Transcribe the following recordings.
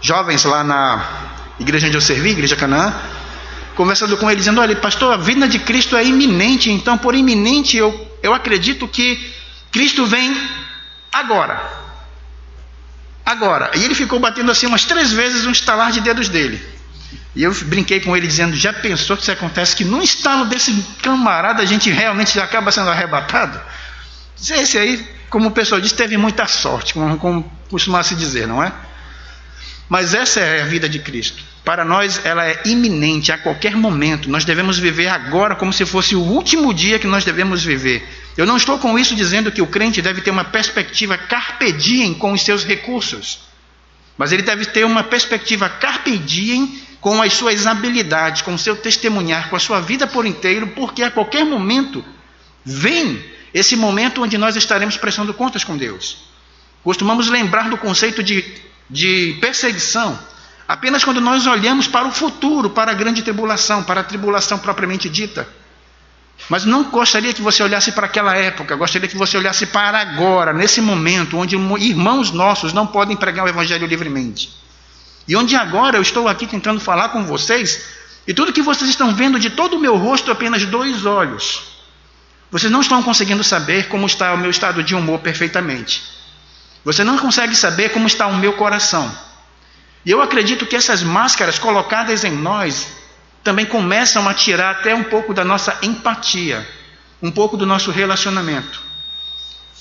jovens lá na igreja onde eu servi, Igreja Canaã, conversando com ele, dizendo: olha, pastor, a vinda de Cristo é iminente, então por iminente eu acredito que Cristo vem agora. E ele ficou batendo assim umas 3 vezes um estalar de dedos dele. E eu brinquei com ele dizendo: já pensou que isso acontece, que num estalo desse camarada a gente realmente já acaba sendo arrebatado? Esse aí, como o pessoal diz, teve muita sorte, como costuma se dizer, não é? Mas essa é a vida de Cristo. Para nós ela é iminente, a qualquer momento. Nós devemos viver agora como se fosse o último dia que nós devemos viver. Eu não estou com isso dizendo que o crente deve ter uma perspectiva carpe diem com os seus recursos, mas ele deve ter uma perspectiva carpe diem com as suas habilidades, com o seu testemunhar, com a sua vida por inteiro, porque a qualquer momento vem esse momento onde nós estaremos prestando contas com Deus. Costumamos lembrar do conceito de perseguição apenas quando nós olhamos para o futuro, para a grande tribulação, para a tribulação propriamente dita. Mas não gostaria que você olhasse para aquela época, gostaria que você olhasse para agora, nesse momento, onde irmãos nossos não podem pregar o Evangelho livremente. E onde agora eu estou aqui tentando falar com vocês, e tudo que vocês estão vendo de todo o meu rosto é apenas 2 olhos. Vocês não estão conseguindo saber como está o meu estado de humor perfeitamente. Você não consegue saber como está o meu coração. E eu acredito que essas máscaras colocadas em nós também começam a tirar até um pouco da nossa empatia, um pouco do nosso relacionamento.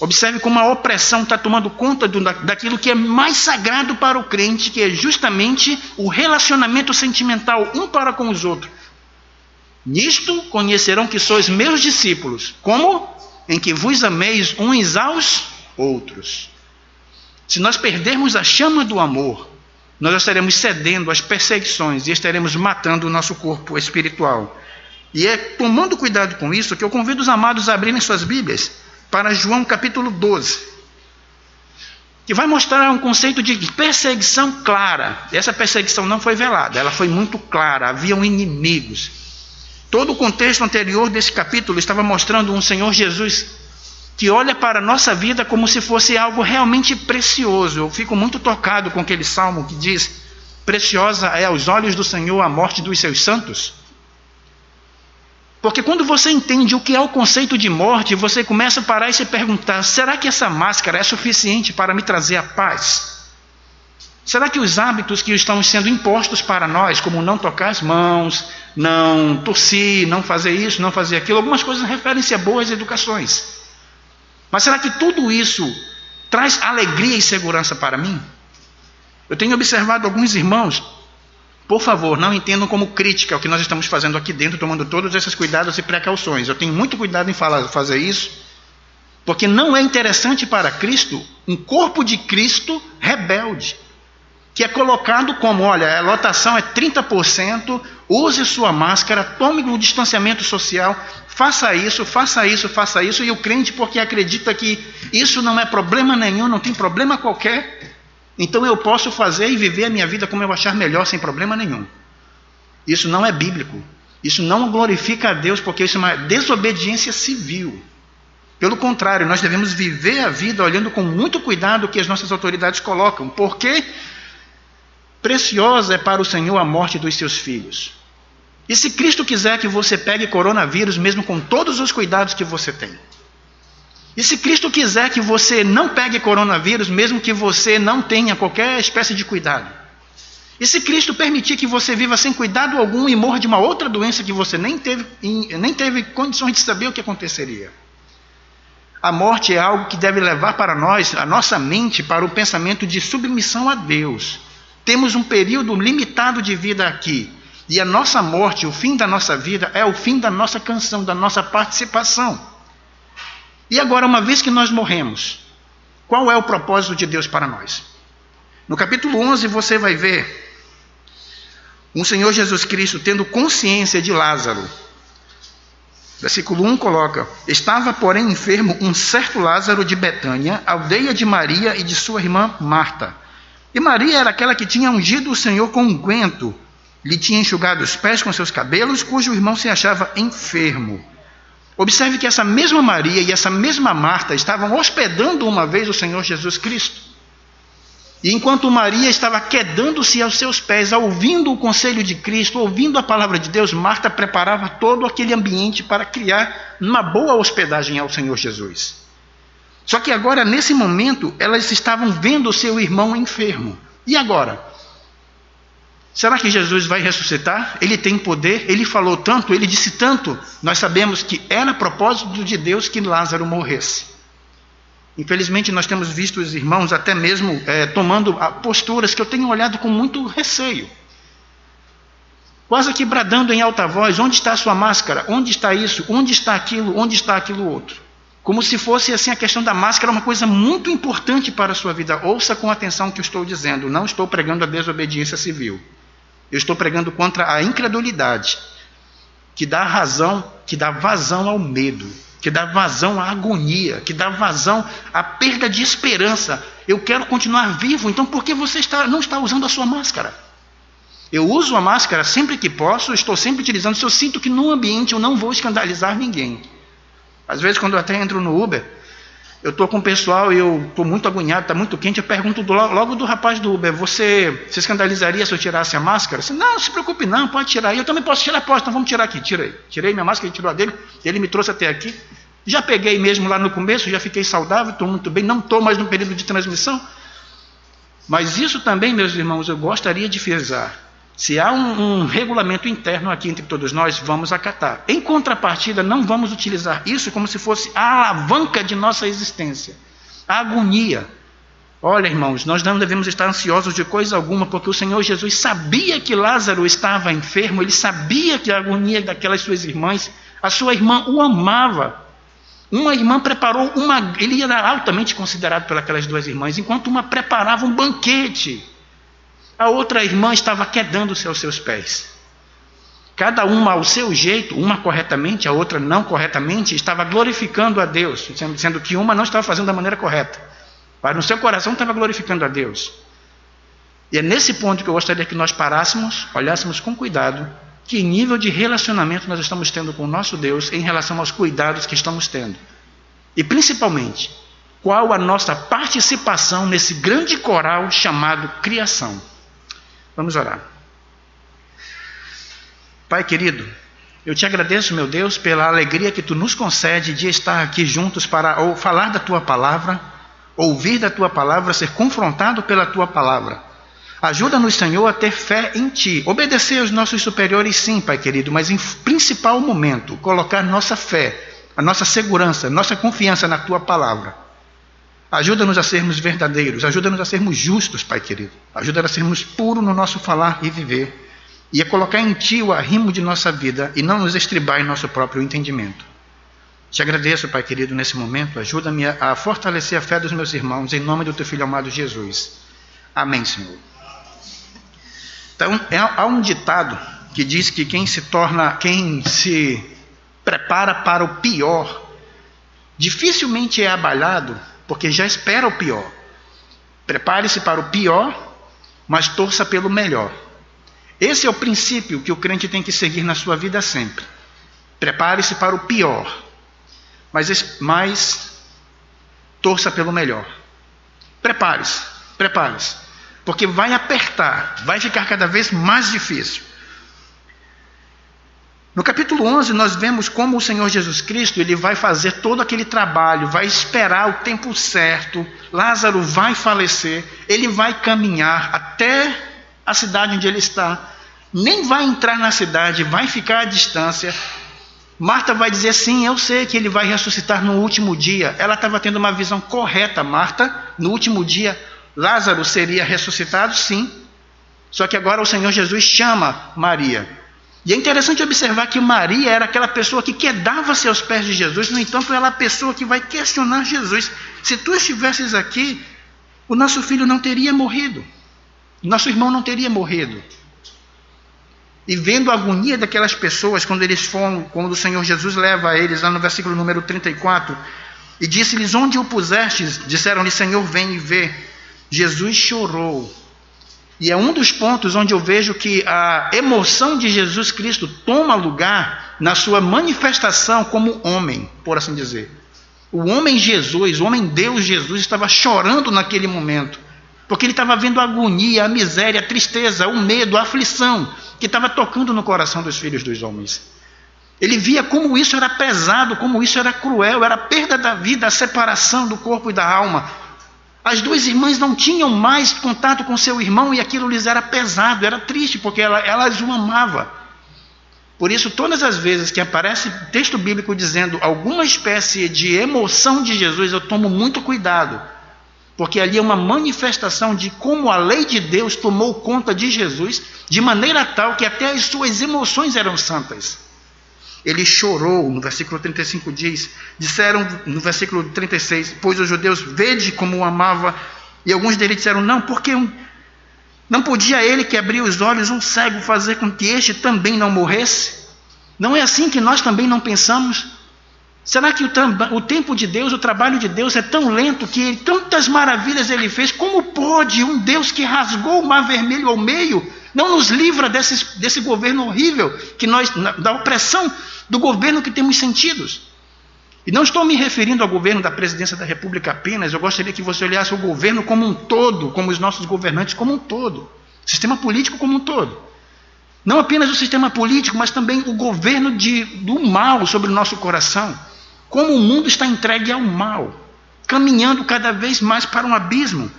Observe como a opressão está tomando conta daquilo que é mais sagrado para o crente, que é justamente o relacionamento sentimental um para com os outros. Nisto conhecerão que sois meus discípulos, como? Em que vos ameis uns aos outros. Se nós perdermos a chama do amor, nós estaremos cedendo às perseguições e estaremos matando o nosso corpo espiritual. E é tomando cuidado com isso que eu convido os amados a abrirem suas Bíblias para João capítulo 12, que vai mostrar um conceito de perseguição clara. Essa perseguição não foi velada, ela foi muito clara, haviam inimigos. Todo o contexto anterior desse capítulo estava mostrando um Senhor Jesus que olha para a nossa vida como se fosse algo realmente precioso. Eu fico muito tocado com aquele salmo que diz: preciosa é aos olhos do Senhor a morte dos seus santos. Porque quando você entende o que é o conceito de morte, você começa a parar e se perguntar: será que essa máscara é suficiente para me trazer a paz? Será que os hábitos que estão sendo impostos para nós, como não tocar as mãos, não tossir, não fazer isso, não fazer aquilo, algumas coisas referem-se a boas educações. Mas será que tudo isso traz alegria e segurança para mim? Eu tenho observado alguns irmãos, por favor, não entendam como crítica o que nós estamos fazendo aqui dentro, tomando todos esses cuidados e precauções. Eu tenho muito cuidado em fazer isso, porque não é interessante para Cristo um corpo de Cristo rebelde, que é colocado como: olha, a lotação é 30%, use sua máscara, tome o distanciamento social, faça isso, faça isso, faça isso, e o crente, porque acredita que isso não é problema nenhum, não tem problema qualquer, então eu posso fazer e viver a minha vida como eu achar melhor, sem problema nenhum. Isso não é bíblico, isso não glorifica a Deus, porque isso é uma desobediência civil. Pelo contrário, nós devemos viver a vida olhando com muito cuidado o que as nossas autoridades colocam, porque preciosa é para o Senhor a morte dos seus filhos. E se Cristo quiser que você pegue coronavírus, mesmo com todos os cuidados que você tem? E se Cristo quiser que você não pegue coronavírus, mesmo que você não tenha qualquer espécie de cuidado? E se Cristo permitir que você viva sem cuidado algum e morra de uma outra doença que você nem teve condições de saber o que aconteceria? A morte é algo que deve levar para nós, a nossa mente, para o pensamento de submissão a Deus. Temos um período limitado de vida aqui. E a nossa morte, o fim da nossa vida, é o fim da nossa canção, da nossa participação. E agora, uma vez que nós morremos, qual é o propósito de Deus para nós? No capítulo 11 você vai ver um Senhor Jesus Cristo tendo consciência de Lázaro. Versículo 1 coloca: estava, porém, enfermo um certo Lázaro de Betânia, aldeia de Maria e de sua irmã Marta. E Maria era aquela que tinha ungido o Senhor com unguento, lhe tinha enxugado os pés com seus cabelos, cujo irmão se achava enfermo. Observe que essa mesma Maria e essa mesma Marta estavam hospedando uma vez o Senhor Jesus Cristo. E enquanto Maria estava quedando-se aos seus pés, ouvindo o conselho de Cristo, ouvindo a palavra de Deus, Marta preparava todo aquele ambiente para criar uma boa hospedagem ao Senhor Jesus. Só que agora, nesse momento, elas estavam vendo o seu irmão enfermo. E agora? Será que Jesus vai ressuscitar? Ele tem poder? Ele falou tanto, ele disse tanto. Nós sabemos que era propósito de Deus que Lázaro morresse. Infelizmente, nós temos visto os irmãos até mesmo tomando posturas que eu tenho olhado com muito receio. Quase que bradando em alta voz: onde está a sua máscara? Onde está isso? Onde está aquilo? Onde está aquilo outro? Como se fosse assim a questão da máscara uma coisa muito importante para a sua vida. Ouça com atenção o que eu estou dizendo. Não estou pregando a desobediência civil. Eu estou pregando contra a incredulidade, que dá vazão ao medo, que dá vazão à agonia, que dá vazão à perda de esperança. Eu quero continuar vivo, então por que você não está usando a sua máscara? Eu uso a máscara sempre que posso, estou sempre utilizando, se eu sinto que no ambiente eu não vou escandalizar ninguém. Às vezes, quando eu até entro no Uber, eu estou com o pessoal e eu estou muito agoniado, está muito quente, eu pergunto logo do rapaz do Uber: você se escandalizaria se eu tirasse a máscara? Disse: não se preocupe não, pode tirar. E eu também posso tirar, então vamos tirar aqui. Tirei minha máscara, ele tirou a dele, ele me trouxe até aqui. Já peguei mesmo lá no começo, já fiquei saudável, estou muito bem, não estou mais no período de transmissão. Mas isso também, meus irmãos, eu gostaria de frisar. Se há um regulamento interno aqui entre todos nós, vamos acatar. Em contrapartida, não vamos utilizar isso como se fosse a alavanca de nossa existência. A agonia. Olha, irmãos, nós não devemos estar ansiosos de coisa alguma, porque o Senhor Jesus sabia que Lázaro estava enfermo, ele sabia que a agonia daquelas suas irmãs, a sua irmã o amava. Uma irmã preparou ele era altamente considerado pelas duas irmãs, enquanto uma preparava um banquete. A outra irmã estava quedando-se aos seus pés. Cada uma ao seu jeito, uma corretamente, a outra não corretamente, estava glorificando a Deus, sendo que uma não estava fazendo da maneira correta. Mas no seu coração estava glorificando a Deus. E é nesse ponto que eu gostaria que nós parássemos, olhássemos com cuidado, que nível de relacionamento nós estamos tendo com o nosso Deus em relação aos cuidados que estamos tendo. E principalmente, qual a nossa participação nesse grande coral chamado criação. Vamos orar. Pai querido, eu te agradeço, meu Deus, pela alegria que tu nos concede de estar aqui juntos para falar da tua palavra, ouvir da tua palavra, ser confrontado pela tua palavra. Ajuda-nos, Senhor, a ter fé em ti, obedecer aos nossos superiores, sim, Pai querido, mas em principal momento, colocar nossa fé, a nossa segurança, nossa confiança na tua palavra. Ajuda-nos a sermos verdadeiros, ajuda-nos a sermos justos, Pai querido. Ajuda-nos a sermos puros no nosso falar e viver. E a colocar em Ti o arrimo de nossa vida e não nos estribar em nosso próprio entendimento. Te agradeço, Pai querido, nesse momento. Ajuda-me a fortalecer a fé dos meus irmãos, em nome do Teu Filho amado Jesus. Amém, Senhor. Então, há um ditado que diz que quem se prepara para o pior, dificilmente é abalado, porque já espera o pior. Prepare-se para o pior, mas torça pelo melhor. Esse é o princípio que o crente tem que seguir na sua vida sempre. Prepare-se para o pior, mas torça pelo melhor. Prepare-se, porque vai apertar, vai ficar cada vez mais difícil. No capítulo 11, nós vemos como o Senhor Jesus Cristo ele vai fazer todo aquele trabalho, vai esperar o tempo certo, Lázaro vai falecer, ele vai caminhar até a cidade onde ele está, nem vai entrar na cidade, vai ficar à distância. Marta vai dizer: sim, eu sei que ele vai ressuscitar no último dia. Ela estava tendo uma visão correta, Marta. No último dia, Lázaro seria ressuscitado, sim. Só que agora o Senhor Jesus chama Maria. E é interessante observar que Maria era aquela pessoa que quedava-se aos pés de Jesus. No entanto, ela é a pessoa que vai questionar Jesus. Se tu estivesses aqui, o nosso filho não teria morrido. Nosso irmão não teria morrido. E vendo a agonia daquelas pessoas, quando o Senhor Jesus leva eles, lá no versículo número 34, e disse-lhes: onde o pusestes? Disseram-lhe: Senhor, vem e vê. Jesus chorou. E é um dos pontos onde eu vejo que a emoção de Jesus Cristo toma lugar na sua manifestação como homem, por assim dizer. O homem Jesus, o homem Deus Jesus, estava chorando naquele momento. porque ele estava vendo a agonia, a miséria, a tristeza, o medo, a aflição que estava tocando no coração dos filhos dos homens. Ele via como isso era pesado, como isso era cruel, era a perda da vida, a separação do corpo e da alma. As duas irmãs não tinham mais contato com seu irmão e aquilo lhes era pesado, era triste, porque elas o amavam. Por isso, todas as vezes que aparece texto bíblico dizendo alguma espécie de emoção de Jesus, eu tomo muito cuidado, porque ali é uma manifestação de como a lei de Deus tomou conta de Jesus, de maneira tal que até as suas emoções eram santas. Ele chorou, no versículo 35 disseram no versículo 36, pois os judeus, vede como o amava, e alguns deles disseram, não, porque não podia ele que abria os olhos um cego fazer com que este também não morresse? Não é assim que nós também não pensamos? Será que o tempo de Deus, o trabalho de Deus é tão lento que tantas maravilhas ele fez? Como pode um Deus que rasgou o mar vermelho ao meio não nos livra desse governo horrível, da opressão do governo que temos sentidos? E não estou me referindo ao governo da presidência da República apenas, eu gostaria que você olhasse o governo como um todo, como os nossos governantes como um todo, o sistema político como um todo. Não apenas o sistema político, mas também o governo do mal sobre o nosso coração. Como o mundo está entregue ao mal, caminhando cada vez mais para um abismo.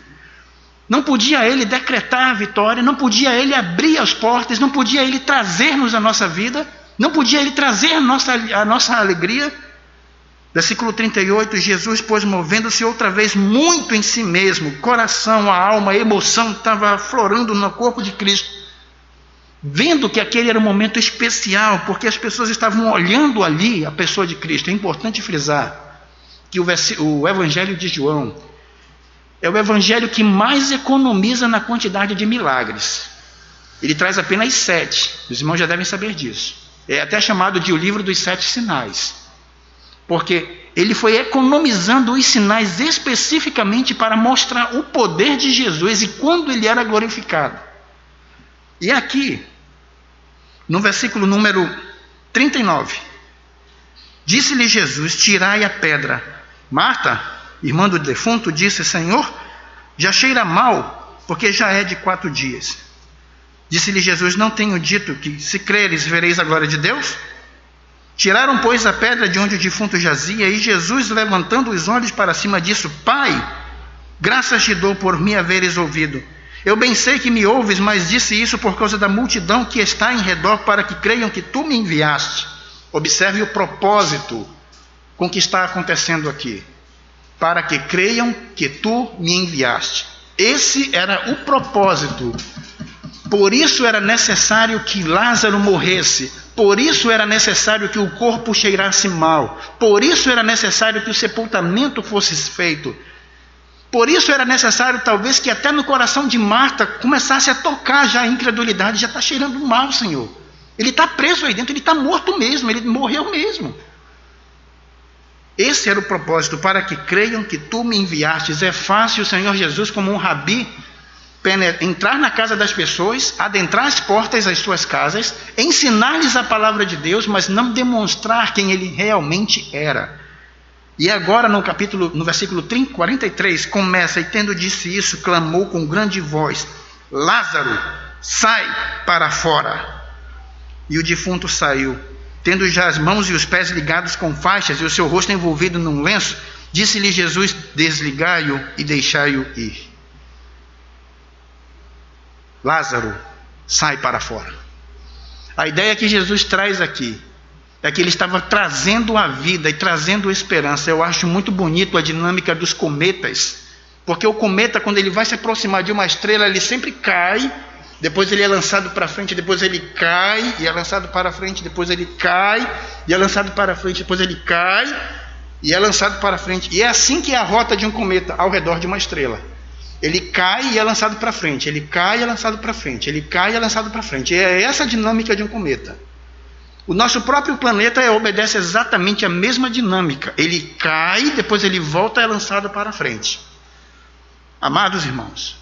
Não podia ele decretar a vitória, não podia ele abrir as portas, não podia ele trazer-nos a nossa vida, não podia ele trazer a nossa alegria. Versículo 38, Jesus, pois, movendo-se outra vez muito em si mesmo, coração, a alma, a emoção estava aflorando no corpo de Cristo, vendo que aquele era um momento especial, porque as pessoas estavam olhando ali a pessoa de Cristo. É importante frisar que o Evangelho de João é o evangelho que mais economiza na quantidade de milagres. Ele traz apenas 7, os irmãos já devem saber disso. É até chamado de o livro dos 7 sinais, porque ele foi economizando os sinais especificamente para mostrar o poder de Jesus e quando ele era glorificado. E aqui, no versículo número 39, disse-lhe Jesus, tirai a pedra. Marta, irmã do defunto, disse, Senhor, já cheira mal, porque já é de 4 dias. Disse-lhe Jesus, não tenho dito que, se creres, vereis a glória de Deus? Tiraram, pois, a pedra de onde o defunto jazia, e Jesus, levantando os olhos para cima, disse, Pai, graças te dou por me haveres ouvido. Eu bem sei que me ouves, mas disse isso por causa da multidão que está em redor, para que creiam que tu me enviaste. Observe o propósito com que está acontecendo aqui. Para que creiam que tu me enviaste. Esse era o propósito. Por isso era necessário que Lázaro morresse. Por isso era necessário que o corpo cheirasse mal. Por isso era necessário que o sepultamento fosse feito. Por isso era necessário, talvez, que até no coração de Marta começasse a tocar já a incredulidade. Já está cheirando mal, Senhor. Ele está preso aí dentro, ele está morto mesmo, ele morreu mesmo. Esse era o propósito, para que creiam que tu me enviastes. É fácil o Senhor Jesus, como um rabi, entrar na casa das pessoas, adentrar as portas das suas casas, ensinar-lhes a palavra de Deus, mas não demonstrar quem ele realmente era. E agora no versículo 43, começa, e tendo disse isso, clamou com grande voz, Lázaro, sai para fora. E o defunto saiu, tendo já as mãos e os pés ligados com faixas, e o seu rosto envolvido num lenço, disse-lhe Jesus, desligai-o e deixai-o ir. Lázaro, sai para fora. A ideia que Jesus traz aqui é que ele estava trazendo a vida e trazendo esperança. Eu acho muito bonito a dinâmica dos cometas, porque o cometa, quando ele vai se aproximar de uma estrela, ele sempre cai, depois ele é lançado para frente, depois ele cai, e é lançado para frente, depois ele cai, e é lançado para frente, depois ele cai, e é lançado para frente. E é assim que é a rota de um cometa ao redor de uma estrela. Ele cai e é lançado para frente, ele cai e é lançado para frente, ele cai e é lançado para frente. É essa a dinâmica de um cometa. O nosso próprio planeta obedece exatamente a mesma dinâmica. Ele cai, depois ele volta e é lançado para frente. Amados irmãos,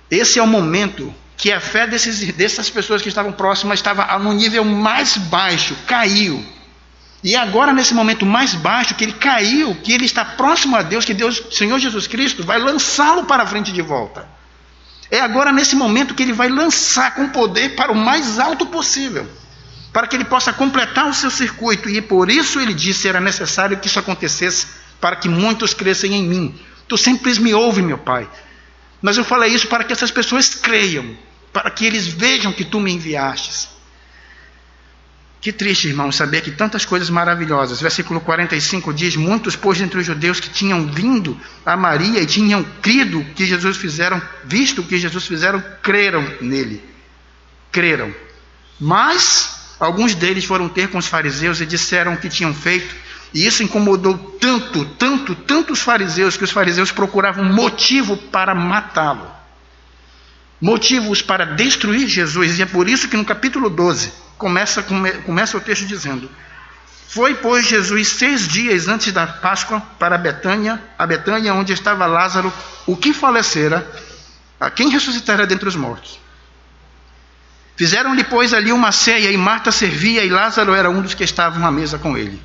esse é o momento que a fé dessas pessoas que estavam próximas estava no nível mais baixo, caiu. E agora, nesse momento mais baixo, que ele caiu, que ele está próximo a Deus, que Deus, Senhor Jesus Cristo, vai lançá-lo para frente de volta. É agora nesse momento que ele vai lançar com poder para o mais alto possível, para que ele possa completar o seu circuito. E por isso ele disse: era necessário que isso acontecesse, para que muitos crescem em mim. Tu sempre me ouve, meu Pai, mas eu falei isso para que essas pessoas creiam, para que eles vejam que tu me enviastes. Que triste, irmãos, saber que tantas coisas maravilhosas. Versículo 45 diz: muitos, pois, entre os judeus que tinham vindo a Maria e tinham crido que Jesus fizeram, visto o que Jesus fizeram, creram nele. Creram. Mas alguns deles foram ter com os fariseus e disseram o que tinham feito. E isso incomodou tanto os fariseus, que os fariseus procuravam motivo para matá-lo. Motivos para destruir Jesus. E é por isso que no capítulo 12... Começa o texto dizendo: foi, pois, Jesus 6 dias antes da Páscoa para a Betânia, onde estava Lázaro, o que falecera, a quem ressuscitara dentre os mortos. Fizeram-lhe, pois, ali uma ceia, e Marta servia, e Lázaro era um dos que estavam à mesa com ele.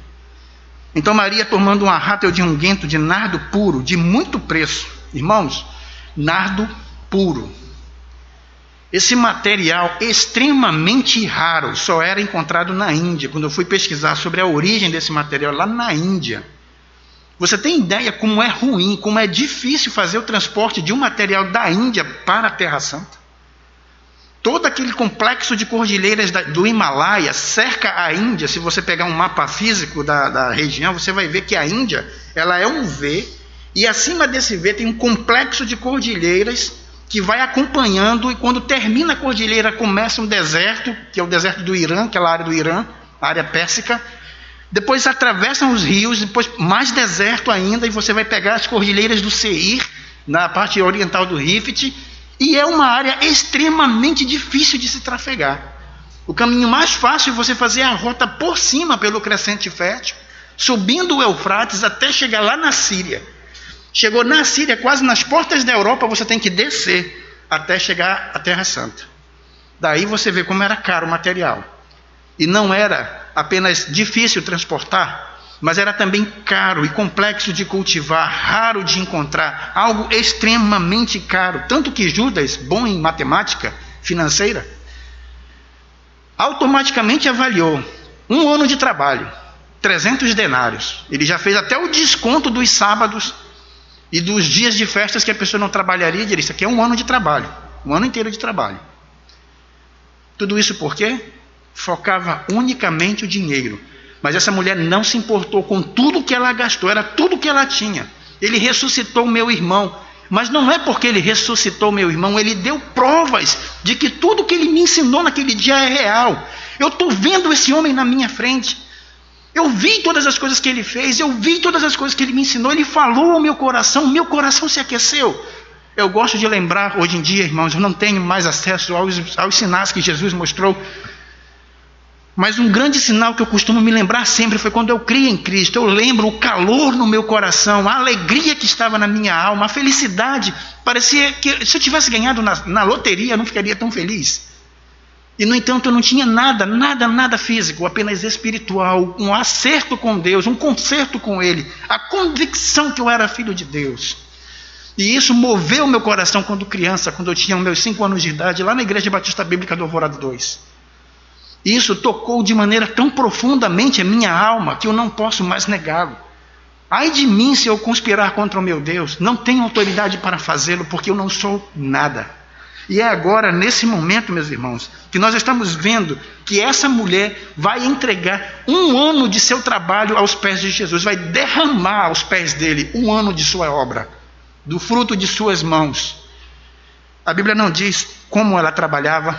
Então Maria, tomando uma rátel de unguento de nardo puro, de muito preço, irmãos, nardo puro, esse material extremamente raro, só era encontrado na Índia. Quando eu fui pesquisar sobre a origem desse material lá na Índia, você tem ideia como é ruim, como é difícil fazer o transporte de um material da Índia para a Terra Santa? Todo aquele complexo de cordilheiras do Himalaia cerca a Índia. Se você pegar um mapa físico da região, você vai ver que a Índia, ela é um V, e acima desse V tem um complexo de cordilheiras que vai acompanhando, e quando termina a cordilheira começa um deserto, que é o deserto do Irã, aquela área do Irã, a área pérsica. Depois atravessam os rios, depois mais deserto ainda, e você vai pegar as cordilheiras do Seir, na parte oriental do Rift, e é uma área extremamente difícil de se trafegar. O caminho mais fácil é você fazer a rota por cima pelo crescente fértil, subindo o Eufrates até chegar lá na Síria. Chegou na Síria, quase nas portas da Europa, você tem que descer até chegar à Terra Santa. Daí você vê como era caro o material. E não era apenas difícil transportar, mas era também caro e complexo de cultivar, raro de encontrar, algo extremamente caro. Tanto que Judas, bom em matemática financeira, automaticamente avaliou 1 ano de trabalho, 300 denários. Ele já fez até o desconto dos sábados e dos dias de festas que a pessoa não trabalharia. Ele disse: isso aqui é 1 ano de trabalho, 1 ano inteiro de trabalho. Tudo isso por quê? Focava unicamente o dinheiro. Mas essa mulher não se importou com tudo que ela gastou, era tudo que ela tinha. Ele ressuscitou meu irmão, mas não é porque ele ressuscitou meu irmão, ele deu provas de que tudo que ele me ensinou naquele dia é real. Eu estou vendo esse homem na minha frente. Eu vi todas as coisas que ele fez, eu vi todas as coisas que ele me ensinou, ele falou ao meu coração se aqueceu. Eu gosto de lembrar, hoje em dia, irmãos, eu não tenho mais acesso aos sinais que Jesus mostrou, mas um grande sinal que eu costumo me lembrar sempre foi quando eu criei em Cristo. Eu lembro o calor no meu coração, a alegria que estava na minha alma, a felicidade. Parecia que se eu tivesse ganhado na loteria, eu não ficaria tão feliz. E, no entanto, eu não tinha nada físico, apenas espiritual, um acerto com Deus, um concerto com Ele, a convicção que eu era filho de Deus. E isso moveu o meu coração quando criança, quando eu tinha meus 5 anos de idade, lá na Igreja Batista Bíblica do Alvorada 2. E isso tocou de maneira tão profundamente a minha alma, que eu não posso mais negá-lo. Ai de mim se eu conspirar contra o meu Deus, não tenho autoridade para fazê-lo, porque eu não sou nada. E é agora, nesse momento, meus irmãos, que nós estamos vendo que essa mulher vai entregar 1 ano de seu trabalho aos pés de Jesus, vai derramar aos pés dele 1 ano de sua obra, do fruto de suas mãos. A Bíblia não diz como ela trabalhava,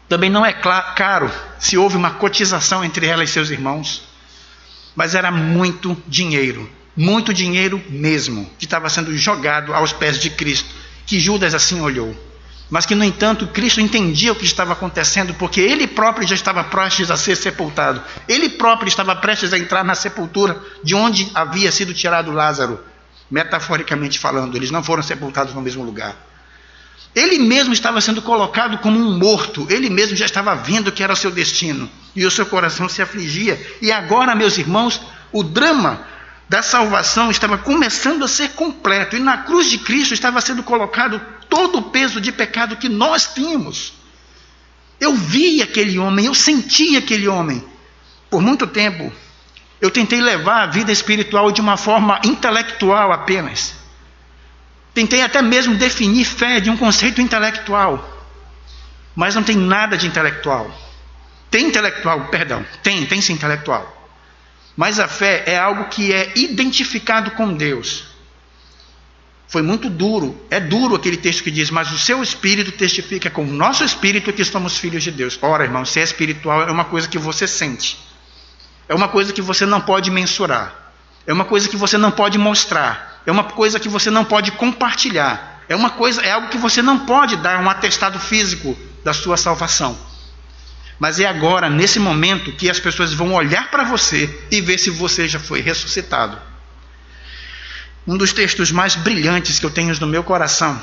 também não é caro se houve uma cotização entre ela e seus irmãos, mas era muito dinheiro mesmo, que estava sendo jogado aos pés de Cristo, que Judas assim olhou. Mas que, no entanto, Cristo entendia o que estava acontecendo, porque ele próprio já estava prestes a ser sepultado. Ele próprio estava prestes a entrar na sepultura de onde havia sido tirado Lázaro. Metaforicamente falando, eles não foram sepultados no mesmo lugar. Ele mesmo estava sendo colocado como um morto. Ele mesmo já estava vendo que era o seu destino. E o seu coração se afligia. E agora, meus irmãos, o drama da salvação estava começando a ser completo. E na cruz de Cristo estava sendo colocado todo o peso de pecado que nós tínhamos. Eu vi aquele homem, eu senti aquele homem. Por muito tempo, eu tentei levar a vida espiritual de uma forma intelectual apenas. Tentei até mesmo definir fé de um conceito intelectual. Mas não tem nada de intelectual. Tem intelectual, perdão, tem sim intelectual. Mas a fé é algo que é identificado com Deus. Foi muito duro, é duro aquele texto que diz, mas o seu espírito testifica com o nosso espírito que somos filhos de Deus. Ora, irmão, se é espiritual, é uma coisa que você sente. É uma coisa que você não pode mensurar. É uma coisa que você não pode mostrar. É uma coisa que você não pode compartilhar. É algo que você não pode dar um atestado físico da sua salvação. Mas é agora, nesse momento, que as pessoas vão olhar para você e ver se você já foi ressuscitado. Um dos textos mais brilhantes que eu tenho no meu coração,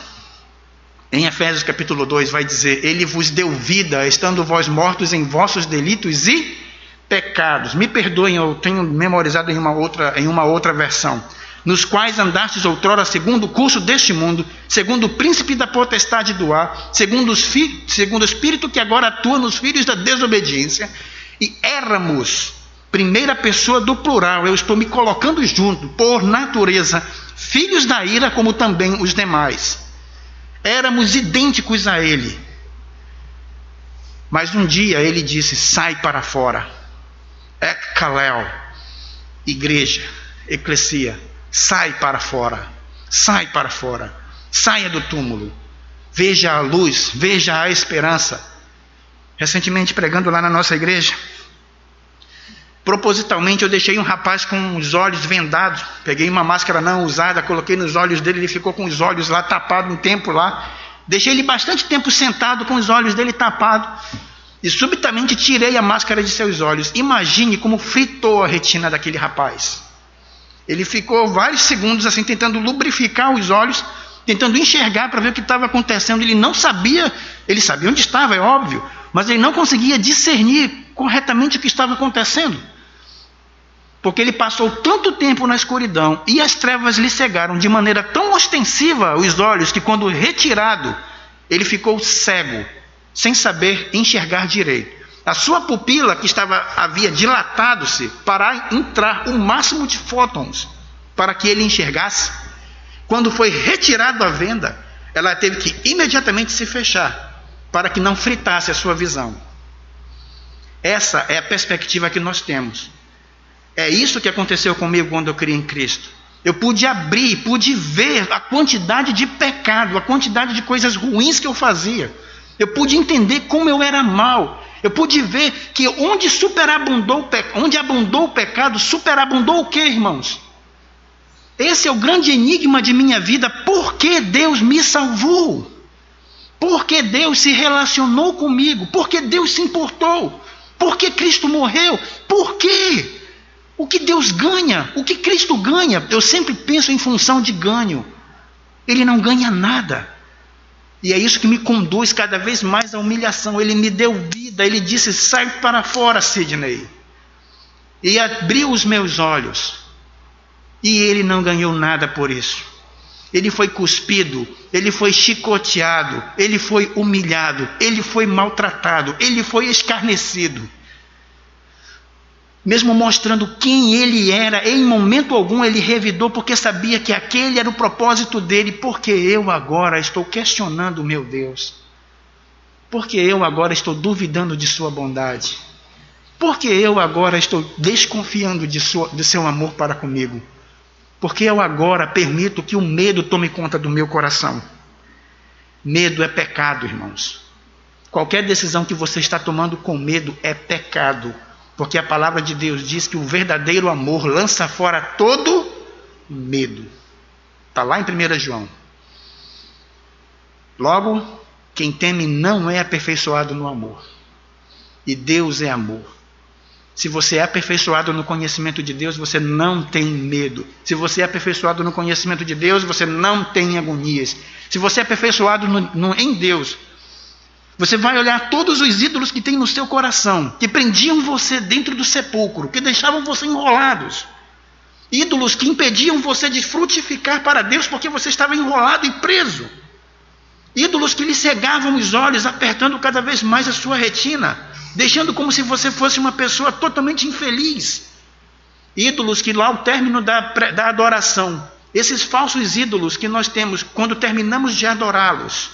em Efésios capítulo 2, vai dizer: Ele vos deu vida, estando vós mortos em vossos delitos e pecados. Me perdoem, eu tenho memorizado em uma outra versão. Nos quais andastes outrora segundo o curso deste mundo, segundo o príncipe da potestade do ar, segundo o espírito que agora atua nos filhos da desobediência, e éramos, primeira pessoa do plural, eu estou me colocando junto, por natureza, filhos da ira como também os demais. Éramos idênticos a ele. Mas um dia ele disse: sai para fora. Ekkalel, igreja, eclesia, sai para fora, sai para fora, saia do túmulo, veja a luz, veja a esperança. Recentemente, pregando lá na nossa igreja, propositalmente eu deixei um rapaz com os olhos vendados, peguei uma máscara não usada, coloquei nos olhos dele, ele ficou com os olhos lá tapados um tempo lá, deixei ele bastante tempo sentado com os olhos dele tapados, e subitamente tirei a máscara de seus olhos. Imagine como fritou a retina daquele rapaz. Ele ficou vários segundos assim tentando lubrificar os olhos, tentando enxergar para ver o que estava acontecendo. Ele não sabia, ele sabia onde estava, é óbvio, mas ele não conseguia discernir corretamente o que estava acontecendo, porque ele passou tanto tempo na escuridão e as trevas lhe cegaram de maneira tão ostensiva os olhos que, quando retirado, ele ficou cego, sem saber enxergar direito. A sua pupila, que havia dilatado-se para entrar o máximo de fótons para que ele enxergasse, quando foi retirado a venda, ela teve que imediatamente se fechar para que não fritasse a sua visão. Essa é a perspectiva que nós temos. É isso que aconteceu comigo quando eu criei em Cristo. Eu pude abrir, pude ver a quantidade de pecado, a quantidade de coisas ruins que eu fazia. Eu pude entender como eu era mau. Eu pude ver que onde abundou o pecado, superabundou o quê, irmãos? Esse é o grande enigma de minha vida. Por que Deus me salvou? Por que Deus se relacionou comigo? Por que Deus se importou? Por que Cristo morreu? Por quê? O que Deus ganha? O que Cristo ganha? Eu sempre penso em função de ganho. Ele não ganha nada. E é isso que me conduz cada vez mais à humilhação. Ele me deu vida. Ele disse: sai para fora, Sidney. E abriu os meus olhos. E ele não ganhou nada por isso. Ele foi cuspido, ele foi chicoteado, ele foi humilhado, ele foi maltratado, ele foi escarnecido. Mesmo mostrando quem ele era, em momento algum ele revidou, porque sabia que aquele era o propósito dele. Porque eu agora estou questionando meu Deus? Porque eu agora estou duvidando de sua bondade? Porque eu agora estou desconfiando de seu amor para comigo? Porque eu agora permito que o medo tome conta do meu coração? Medo é pecado, irmãos. Qualquer decisão que você está tomando com medo é pecado. Porque a palavra de Deus diz que o verdadeiro amor lança fora todo medo. Está lá em 1 João. Logo, quem teme não é aperfeiçoado no amor. E Deus é amor. Se você é aperfeiçoado no conhecimento de Deus, você não tem medo. Se você é aperfeiçoado no conhecimento de Deus, você não tem agonias. Se você é aperfeiçoado em Deus, você vai olhar todos os ídolos que tem no seu coração, que prendiam você dentro do sepulcro, que deixavam você enrolados. Ídolos que impediam você de frutificar para Deus, porque você estava enrolado e preso. ídolos que lhe cegavam os olhos, apertando cada vez mais a sua retina, deixando como se você fosse uma pessoa totalmente infeliz. Ídolos que lá ao término da adoração, esses falsos ídolos que nós temos, quando terminamos de adorá-los,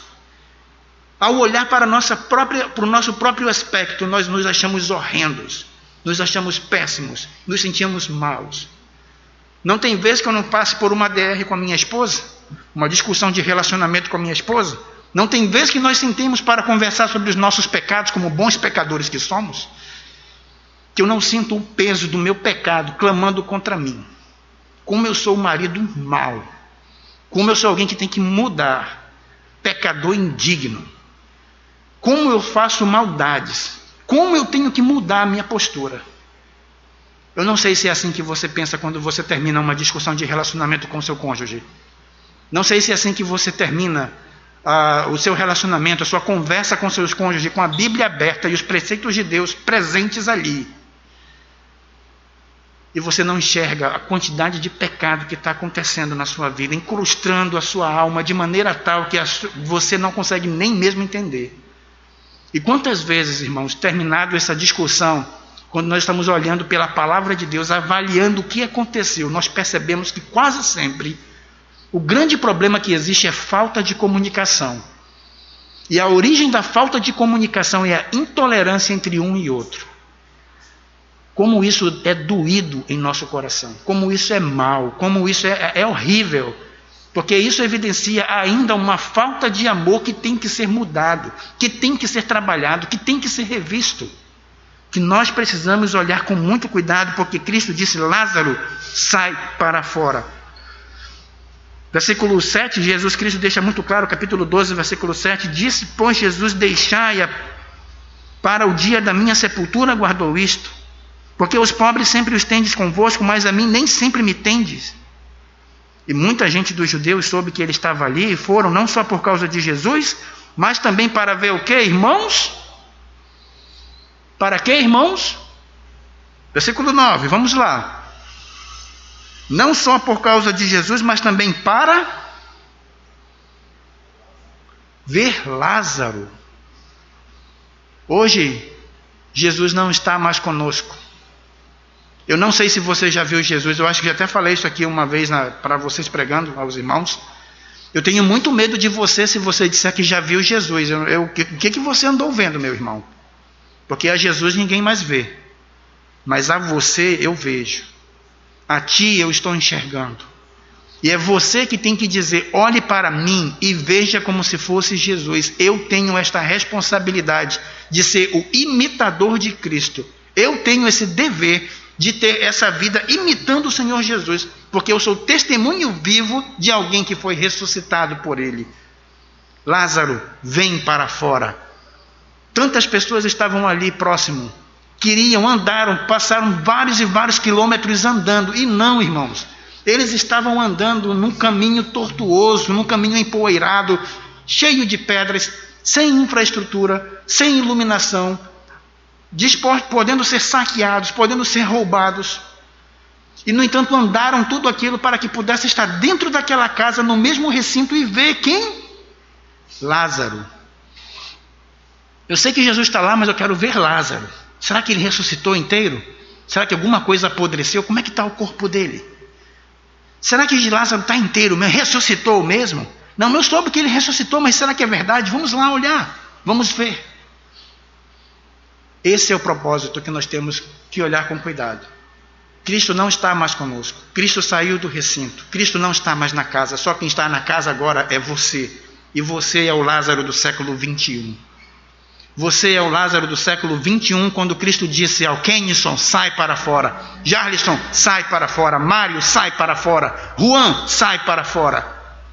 ao olhar para o nosso próprio aspecto, nós nos achamos horrendos, nos achamos péssimos, nos sentimos maus. Não tem vez que eu não passe por uma DR com a minha esposa, uma discussão de relacionamento com a minha esposa. Não tem vez que nós sentemos para conversar sobre os nossos pecados, como bons pecadores que somos, que eu não sinto o peso do meu pecado clamando contra mim. Como eu sou um marido mau, como eu sou alguém que tem que mudar, pecador indigno, como eu faço maldades, como eu tenho que mudar a minha postura. Eu não sei se é assim que você pensa quando você termina uma discussão de relacionamento com o seu cônjuge. Não sei se é assim que você termina o seu relacionamento, a sua conversa com seus cônjuges, com a Bíblia aberta e os preceitos de Deus presentes ali. E você não enxerga a quantidade de pecado que está acontecendo na sua vida, incrustando a sua alma de maneira tal que você não consegue nem mesmo entender. E quantas vezes, irmãos, terminado essa discussão, quando nós estamos olhando pela palavra de Deus, avaliando o que aconteceu, nós percebemos que quase sempre o grande problema que existe é falta de comunicação. E a origem da falta de comunicação é a intolerância entre um e outro. Como isso é doído em nosso coração, como isso é mal, como isso é horrível, porque isso evidencia ainda uma falta de amor que tem que ser mudado, que tem que ser trabalhado, que tem que ser revisto, que nós precisamos olhar com muito cuidado, porque Cristo disse: Lázaro, sai para fora. Versículo 7, Jesus Cristo deixa muito claro, capítulo 12, versículo 7, disse, pois Jesus, deixai-a para o dia da minha sepultura, guardou isto. Porque os pobres sempre os tendes convosco, mas a mim nem sempre me tendes. E muita gente dos judeus soube que ele estava ali e foram não só por causa de Jesus, mas também para ver o quê, irmãos? Para quê, irmãos? Versículo 9, vamos lá. Não só por causa de Jesus, mas também para ver Lázaro. Hoje, Jesus não está mais conosco. Eu não sei se você já viu Jesus, eu acho que já até falei isso aqui uma vez para vocês pregando aos irmãos. Eu tenho muito medo de você se você disser que já viu Jesus. O que você andou vendo, meu irmão? Porque a Jesus ninguém mais vê, mas a você eu vejo. A ti eu estou enxergando. E é você que tem que dizer, olhe para mim e veja como se fosse Jesus. Eu tenho esta responsabilidade de ser o imitador de Cristo. Eu tenho esse dever de ter essa vida imitando o Senhor Jesus, porque eu sou testemunho vivo de alguém que foi ressuscitado por Ele. Lázaro, vem para fora. Tantas pessoas estavam ali próximo, queriam, andaram, passaram vários e vários quilômetros andando, e não, irmãos, eles estavam andando num caminho tortuoso, num caminho empoeirado, cheio de pedras, sem infraestrutura, sem iluminação, podendo ser saqueados, podendo ser roubados. E no entanto andaram tudo aquilo para que pudesse estar dentro daquela casa, no mesmo recinto, e ver quem? Lázaro. Eu sei que Jesus está lá, mas eu quero ver Lázaro. Será que ele ressuscitou inteiro? Será que alguma coisa apodreceu? Como é que está o corpo dele? Será que Lázaro está inteiro? Ressuscitou mesmo? Não, eu soube que ele ressuscitou, mas será que é verdade? Vamos lá olhar, vamos ver. Esse é o propósito que nós temos que olhar com cuidado. Cristo não está mais conosco. Cristo saiu do recinto. Cristo não está mais na casa. Só quem está na casa agora é você. E você é o Lázaro do século 21. Você é o Lázaro do século 21, quando Cristo disse ao Kenison, sai para fora. Jarliston, sai para fora. Mário, sai para fora. Juan, sai para fora.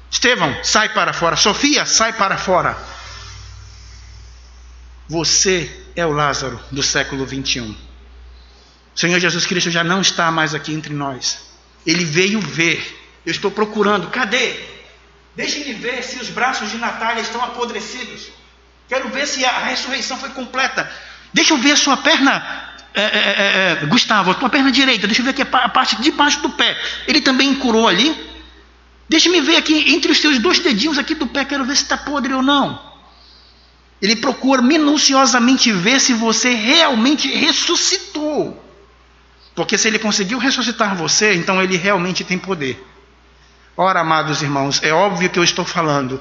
Estevão, sai para fora. Sofia, sai para fora. Você é o Lázaro do século 21. O Senhor Jesus Cristo já não está mais aqui entre nós. Ele veio ver. Eu estou procurando. Cadê? Deixe-me ver se os braços de Natália estão apodrecidos. Quero ver se a ressurreição foi completa. Deixa eu ver a sua perna, Gustavo, a tua perna direita. Deixa eu ver aqui a parte de baixo do pé. Ele também curou ali? Deixe-me ver aqui, entre os seus 2 dedinhos aqui do pé, quero ver se está podre ou não. Ele procura minuciosamente ver se você realmente ressuscitou. Porque se ele conseguiu ressuscitar você, então ele realmente tem poder. Ora, amados irmãos, é óbvio que eu estou falando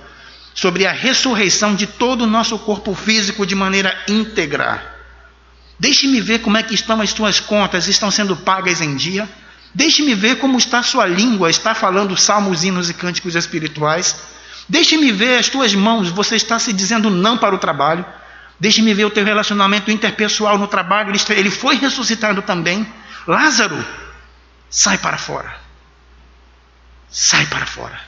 sobre a ressurreição de todo o nosso corpo físico de maneira íntegra. Deixe-me ver como é que estão as suas contas, estão sendo pagas em dia. Deixe-me ver como está a sua língua, está falando salmos, hinos e cânticos espirituais. Deixe-me ver as tuas mãos, você está se dizendo não para o trabalho. Deixe-me ver o teu relacionamento interpessoal no trabalho, ele foi ressuscitado também. Lázaro, sai para fora. Sai para fora.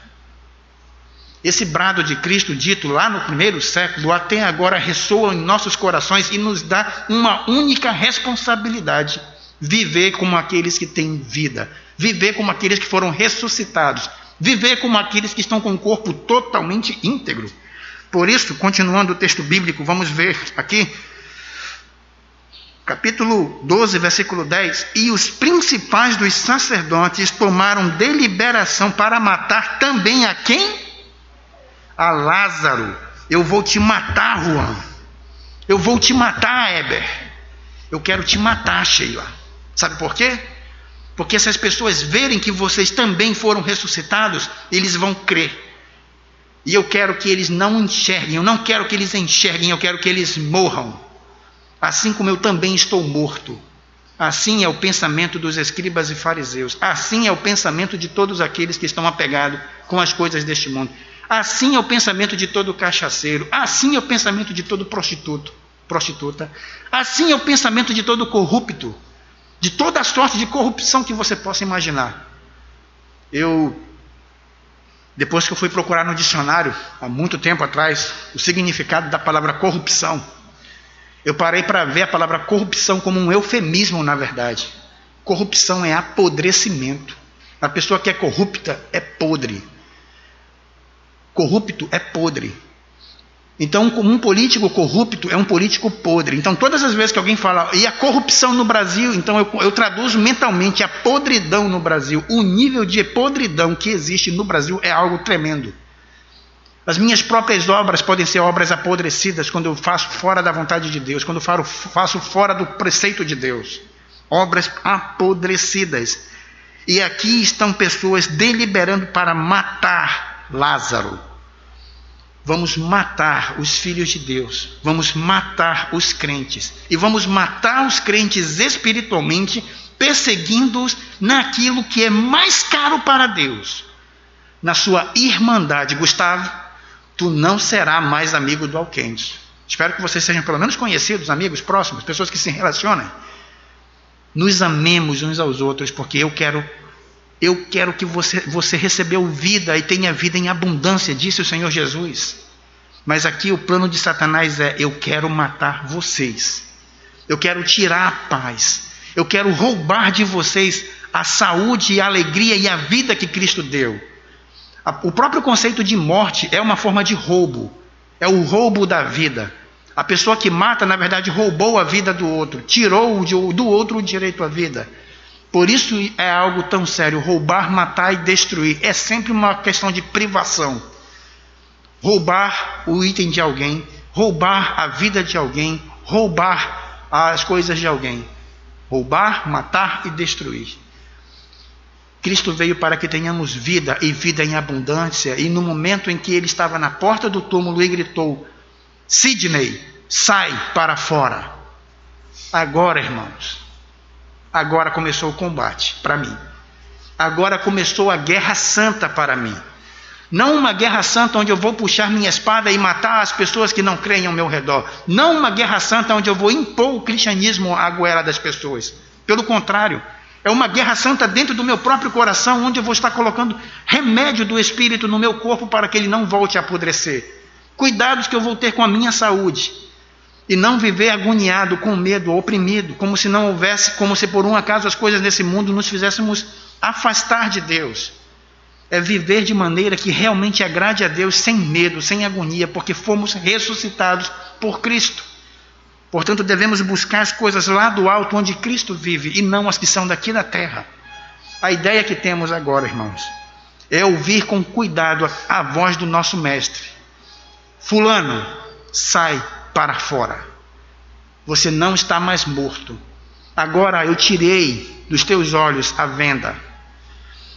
Esse brado de Cristo dito lá no 1º século até agora ressoa em nossos corações e nos dá uma única responsabilidade: viver como aqueles que têm vida, viver como aqueles que foram ressuscitados, viver como aqueles que estão com o corpo totalmente íntegro. Por isso, continuando o texto bíblico, vamos ver aqui, capítulo 12, versículo 10. E os principais dos sacerdotes tomaram deliberação para matar também a quem? A Lázaro. Eu vou te matar, Juan. Eu vou te matar, Heber. Eu quero te matar, Sheila. Sabe por quê? Porque se as pessoas verem que vocês também foram ressuscitados, eles vão crer. E eu quero que eles não enxerguem. Eu não quero que eles enxerguem, eu quero que eles morram. Assim como eu também estou morto. Assim é o pensamento dos escribas e fariseus. Assim é o pensamento de todos aqueles que estão apegados com as coisas deste mundo. Assim é o pensamento de todo cachaceiro. Assim é o pensamento de todo prostituta. Assim é o pensamento de todo corrupto. De toda a sorte de corrupção que você possa imaginar. Depois que eu fui procurar no dicionário, há muito tempo atrás, o significado da palavra corrupção, eu parei para ver a palavra corrupção como um eufemismo, na verdade. Corrupção é apodrecimento. A pessoa que é corrupta é podre. Corrupto é podre. Então, um político corrupto é um político podre. Então, todas as vezes que alguém fala, e a corrupção no Brasil, então eu traduzo mentalmente a podridão no Brasil. O nível de podridão que existe no Brasil é algo tremendo. As minhas próprias obras podem ser obras apodrecidas quando eu faço fora da vontade de Deus, quando eu faço fora do preceito de Deus. Obras apodrecidas. E aqui estão pessoas deliberando para matar Lázaro. Vamos matar os filhos de Deus, vamos matar os crentes, e vamos matar os crentes espiritualmente, perseguindo-os naquilo que é mais caro para Deus, na sua irmandade. Gustavo, tu não serás mais amigo do Alquendes. Espero que vocês sejam pelo menos conhecidos, amigos próximos, pessoas que se relacionem. Nos amemos uns aos outros, porque eu quero que você recebeu vida e tenha vida em abundância, disse o Senhor Jesus. Mas aqui o plano de Satanás é: eu quero matar vocês. Eu quero tirar a paz. Eu quero roubar de vocês a saúde, a alegria e a vida que Cristo deu. O próprio conceito de morte é uma forma de roubo. É o roubo da vida. A pessoa que mata, na verdade, roubou a vida do outro. Tirou do outro o direito à vida. Por isso é algo tão sério. Roubar, matar e destruir é sempre uma questão de privação. Roubar o item de alguém, roubar a vida de alguém, roubar as coisas de alguém. Roubar, matar e destruir. Cristo veio para que tenhamos vida e vida em abundância. E no momento em que ele estava na porta do túmulo e gritou: Sidney, sai para fora. Agora, irmãos, agora começou o combate para mim. Agora começou a guerra santa para mim. Não uma guerra santa onde eu vou puxar minha espada e matar as pessoas que não creem ao meu redor. Não uma guerra santa onde eu vou impor o cristianismo à goela das pessoas. Pelo contrário, é uma guerra santa dentro do meu próprio coração, onde eu vou estar colocando remédio do Espírito no meu corpo para que ele não volte a apodrecer. Cuidados que eu vou ter com a minha saúde. E não viver agoniado, com medo, oprimido, como se não houvesse, como se por um acaso as coisas nesse mundo nos fizéssemos afastar de Deus. É viver de maneira que realmente agrade a Deus, sem medo, sem agonia, porque fomos ressuscitados por Cristo. Portanto, devemos buscar as coisas lá do alto, onde Cristo vive, e não as que são daqui da terra. A ideia que temos agora, irmãos, é ouvir com cuidado a voz do nosso mestre. Fulano, sai para fora. Você não está mais morto. Agora eu tirei dos teus olhos a venda.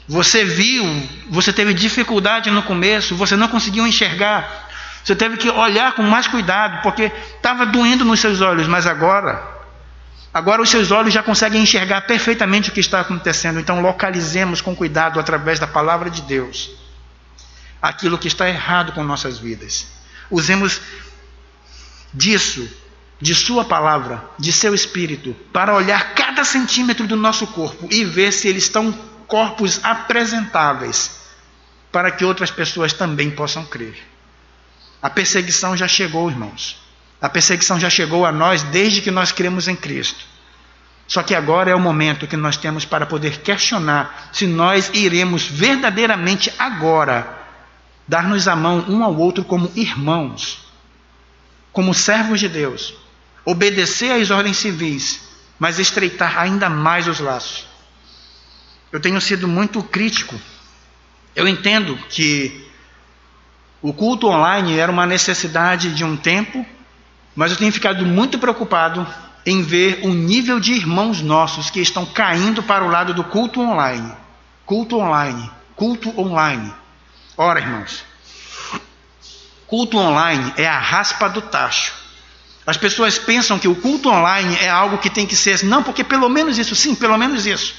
Você viu, você teve dificuldade no começo, você não conseguiu enxergar. Você teve que olhar com mais cuidado, porque estava doendo nos seus olhos, mas agora os seus olhos já conseguem enxergar perfeitamente o que está acontecendo. Então localizemos com cuidado, através da palavra de Deus, aquilo que está errado com nossas vidas. Usemos disso, de sua palavra, de seu espírito, para olhar cada centímetro do nosso corpo e ver se eles estão corpos apresentáveis, para que outras pessoas também possam crer. A perseguição já chegou, irmãos. A perseguição já chegou a nós desde que nós cremos em Cristo. Só que agora é o momento que nós temos para poder questionar se nós iremos verdadeiramente agora dar-nos a mão um ao outro como irmãos, como servos de Deus, obedecer às ordens civis, mas estreitar ainda mais os laços. Eu tenho sido muito crítico. Eu entendo que o culto online era uma necessidade de um tempo, mas eu tenho ficado muito preocupado em ver o nível de irmãos nossos que estão caindo para o lado do culto online. Culto online, culto online. Ora, irmãos, culto online é a raspa do tacho. As pessoas pensam que o culto online é algo que tem que ser assim, não, porque pelo menos isso, sim, pelo menos isso.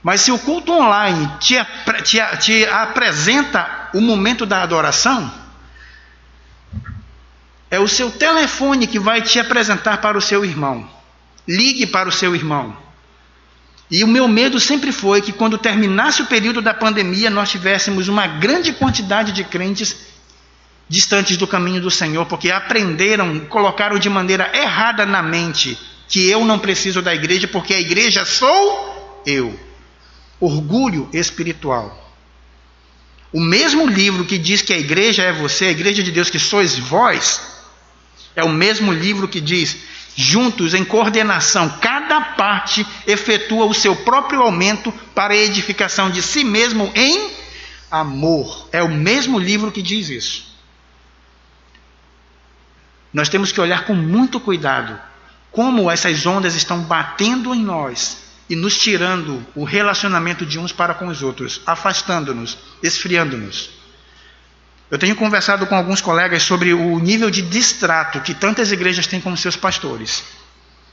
Mas se o culto online te apresenta o momento da adoração, é o seu telefone que vai te apresentar para o seu irmão. Ligue para o seu irmão. E o meu medo sempre foi que quando terminasse o período da pandemia, nós tivéssemos uma grande quantidade de crentes distantes do caminho do Senhor, porque colocaram de maneira errada na mente que eu não preciso da igreja, porque a igreja sou eu. Orgulho espiritual. O mesmo livro que diz que a igreja é você, a igreja de Deus que sois vós, é o mesmo livro que diz: juntos em coordenação, cada parte efetua o seu próprio aumento para a edificação de si mesmo em amor. É o mesmo livro que diz isso. Nós temos que olhar com muito cuidado como essas ondas estão batendo em nós e nos tirando o relacionamento de uns para com os outros, afastando-nos, esfriando-nos. Eu tenho conversado com alguns colegas sobre o nível de destrato que tantas igrejas têm com seus pastores.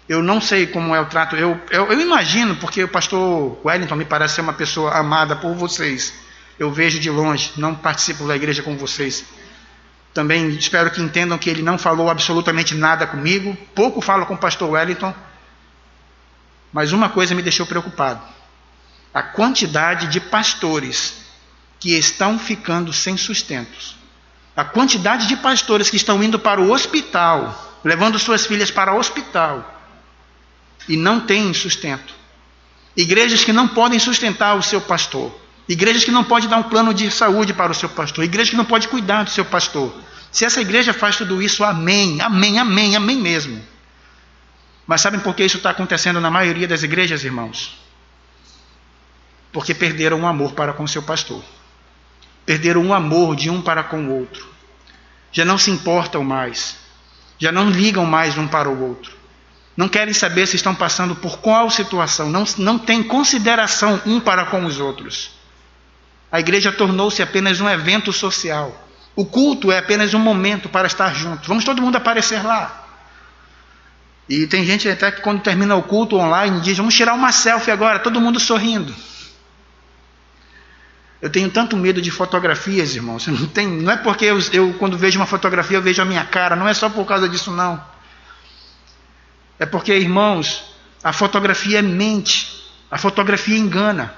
Eu não sei como é o trato, eu imagino, porque o pastor Wellington me parece ser uma pessoa amada por vocês. Eu vejo de longe, não participo da igreja com vocês. Também espero que entendam que ele não falou absolutamente nada comigo, pouco falo com o pastor Wellington. Mas uma coisa me deixou preocupado: a quantidade de pastores que estão ficando sem sustentos. A quantidade de pastores que estão indo para o hospital, levando suas filhas para o hospital, e não têm sustento. Igrejas que não podem sustentar o seu pastor. Igrejas que não podem dar um plano de saúde para o seu pastor. Igrejas que não podem cuidar do seu pastor. Se essa igreja faz tudo isso, amém, amém, amém, amém mesmo. Mas sabem por que isso está acontecendo na maioria das igrejas, irmãos? Porque perderam o amor para com o seu pastor. Perderam o amor de um para com o outro. Já não se importam mais. Já não ligam mais um para o outro. Não querem saber se estão passando por qual situação. Não têm consideração um para com os outros. A igreja tornou-se apenas um evento social. O culto é apenas um momento para estar junto. Vamos todo mundo aparecer lá. E tem gente até que quando termina o culto online diz: vamos tirar uma selfie agora, todo mundo sorrindo. Eu tenho tanto medo de fotografias, irmãos. Não é porque eu quando vejo uma fotografia eu vejo a minha cara. Não é só por causa disso, não. É porque, irmãos, a fotografia mente. A fotografia engana.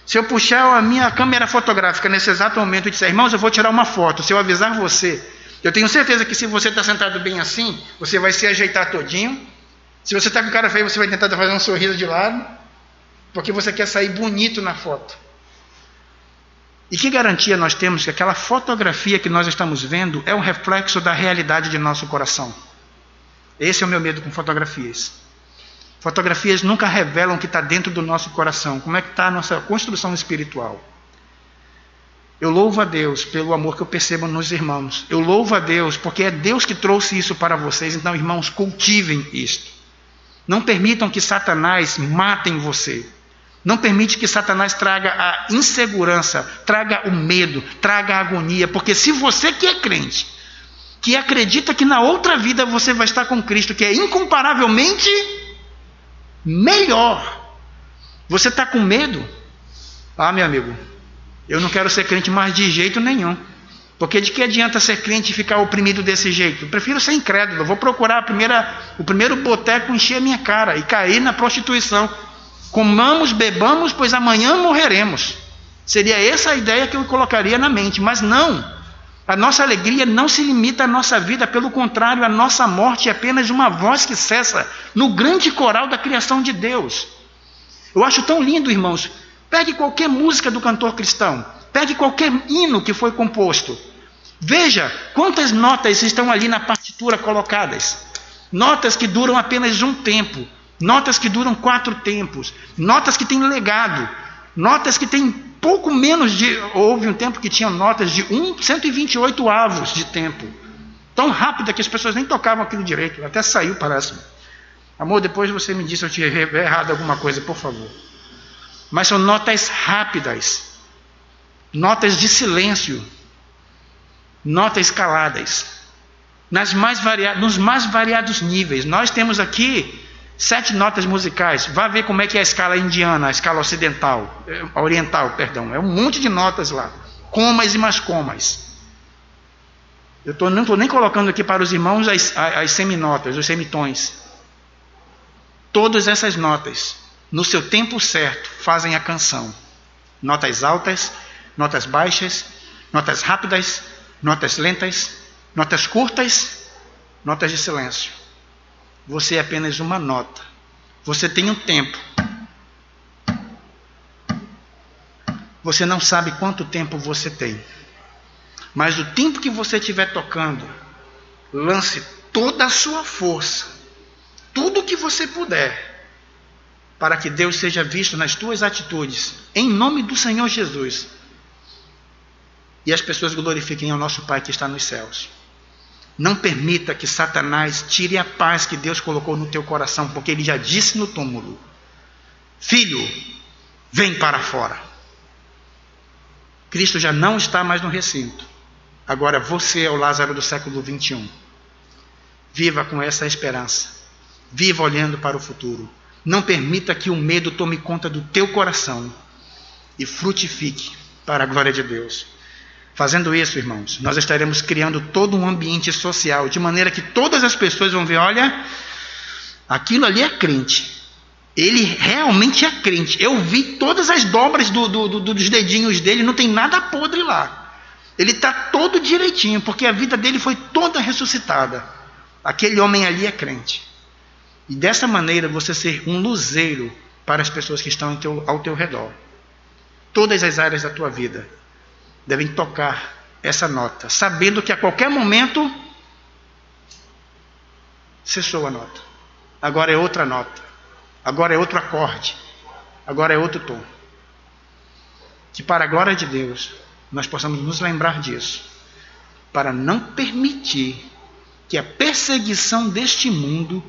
Se eu puxar a minha câmera fotográfica nesse exato momento e disser: irmãos, eu vou tirar uma foto. Se eu avisar você, eu tenho certeza que se você está sentado bem assim, você vai se ajeitar todinho. Se você está com cara feia, você vai tentar fazer um sorriso de lado, porque você quer sair bonito na foto. E que garantia nós temos que aquela fotografia que nós estamos vendo é um reflexo da realidade de nosso coração? Esse é o meu medo com fotografias. Fotografias nunca revelam o que está dentro do nosso coração, como é que está a nossa construção espiritual. Eu louvo a Deus pelo amor que eu percebo nos irmãos. Eu louvo a Deus porque é Deus que trouxe isso para vocês. Então, irmãos, cultivem isto. Não permitam que Satanás matem você. Não permite que Satanás traga a insegurança, traga o medo, traga a agonia. Porque se você que é crente, que acredita que na outra vida você vai estar com Cristo, que é incomparavelmente melhor, você está com medo? Ah, meu amigo, eu não quero ser crente mais de jeito nenhum. Porque de que adianta ser crente e ficar oprimido desse jeito? Eu prefiro ser incrédulo. Eu vou procurar o primeiro boteco, encher a minha cara e cair na prostituição. Comamos, bebamos, pois amanhã morreremos. Seria essa a ideia que eu colocaria na mente. Mas não. A nossa alegria não se limita à nossa vida. Pelo contrário, a nossa morte é apenas uma voz que cessa no grande coral da criação de Deus. Eu acho tão lindo, irmãos. Pegue qualquer música do cantor cristão. Pegue qualquer hino que foi composto. Veja quantas notas estão ali na partitura colocadas. Notas que duram apenas um tempo. Notas que duram 4 tempos. Notas que têm legado. Notas que têm pouco menos de... Houve um tempo que tinha notas de 128 avos de tempo. Tão rápida que as pessoas nem tocavam aquilo direito. Até saiu, parece. Amor, depois você me diz se eu tinha errado alguma coisa, por favor. Mas são notas rápidas. Notas de silêncio. Notas caladas. Nos mais variados níveis. Nós temos aqui 7 notas musicais. Vá ver como é que é a escala indiana, a escala oriental, perdão. É um monte de notas lá. Comas e mais comas. Eu não estou nem colocando aqui para os irmãos as seminotas, os semitons. Todas essas notas, no seu tempo certo, fazem a canção. Notas altas, notas baixas, notas rápidas, notas lentas, notas curtas, notas de silêncio. Você é apenas uma nota. Você tem um tempo. Você não sabe quanto tempo você tem. Mas o tempo que você estiver tocando, lance toda a sua força, tudo o que você puder, para que Deus seja visto nas tuas atitudes, em nome do Senhor Jesus. E as pessoas glorifiquem ao nosso Pai que está nos céus. Não permita que Satanás tire a paz que Deus colocou no teu coração, porque ele já disse no túmulo: filho, vem para fora. Cristo já não está mais no recinto. Agora você é o Lázaro do século 21. Viva com essa esperança. Viva olhando para o futuro. Não permita que o medo tome conta do teu coração e frutifique para a glória de Deus. Fazendo isso, irmãos, nós estaremos criando todo um ambiente social, de maneira que todas as pessoas vão ver: olha, aquilo ali é crente. Ele realmente é crente. Eu vi todas as dobras dos dedinhos dele, não tem nada podre lá. Ele está todo direitinho, porque a vida dele foi toda ressuscitada. Aquele homem ali é crente. E dessa maneira você ser um luzeiro para as pessoas que estão ao teu redor. Todas as áreas da tua vida devem tocar essa nota, sabendo que a qualquer momento cessou a nota. Agora é outra nota. Agora é outro acorde. Agora é outro tom. Que para a glória de Deus nós possamos nos lembrar disso, para não permitir que a perseguição deste mundo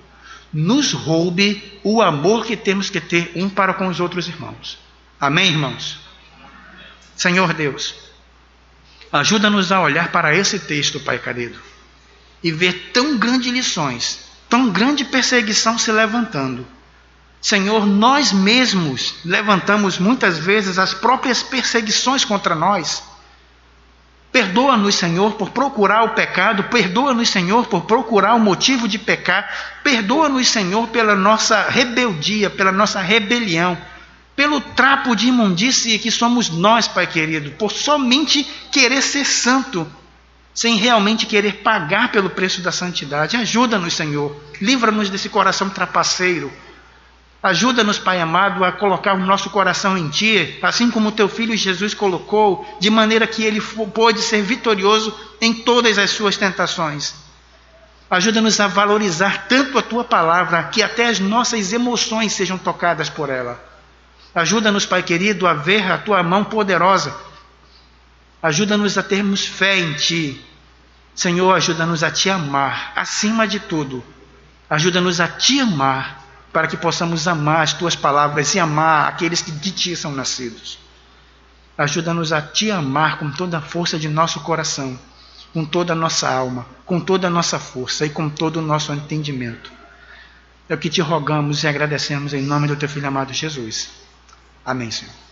nos roube o amor que temos que ter um para com os outros irmãos. Amém, irmãos? Senhor Deus, ajuda-nos a olhar para esse texto, Pai querido, e ver tão grandes lições, tão grande perseguição se levantando. Senhor, nós mesmos levantamos muitas vezes as próprias perseguições contra nós. Perdoa-nos, Senhor, por procurar o pecado. Perdoa-nos, Senhor, por procurar o motivo de pecar. Perdoa-nos, Senhor, pela nossa rebeldia, pela nossa rebelião, pelo trapo de imundície que somos nós, Pai querido, por somente querer ser santo, sem realmente querer pagar pelo preço da santidade. Ajuda-nos, Senhor. Livra-nos desse coração trapaceiro. Ajuda-nos, Pai amado, a colocar o nosso coração em Ti, assim como o Teu Filho Jesus colocou, de maneira que Ele pôde ser vitorioso em todas as suas tentações. Ajuda-nos a valorizar tanto a Tua palavra, que até as nossas emoções sejam tocadas por ela. Ajuda-nos, Pai querido, a ver a Tua mão poderosa. Ajuda-nos a termos fé em Ti. Senhor, ajuda-nos a Te amar, acima de tudo. Ajuda-nos a Te amar, para que possamos amar as Tuas palavras e amar aqueles que de Ti são nascidos. Ajuda-nos a Te amar com toda a força de nosso coração, com toda a nossa alma, com toda a nossa força e com todo o nosso entendimento. É o que Te rogamos e agradecemos em nome do Teu Filho amado Jesus. Amém, Senhor.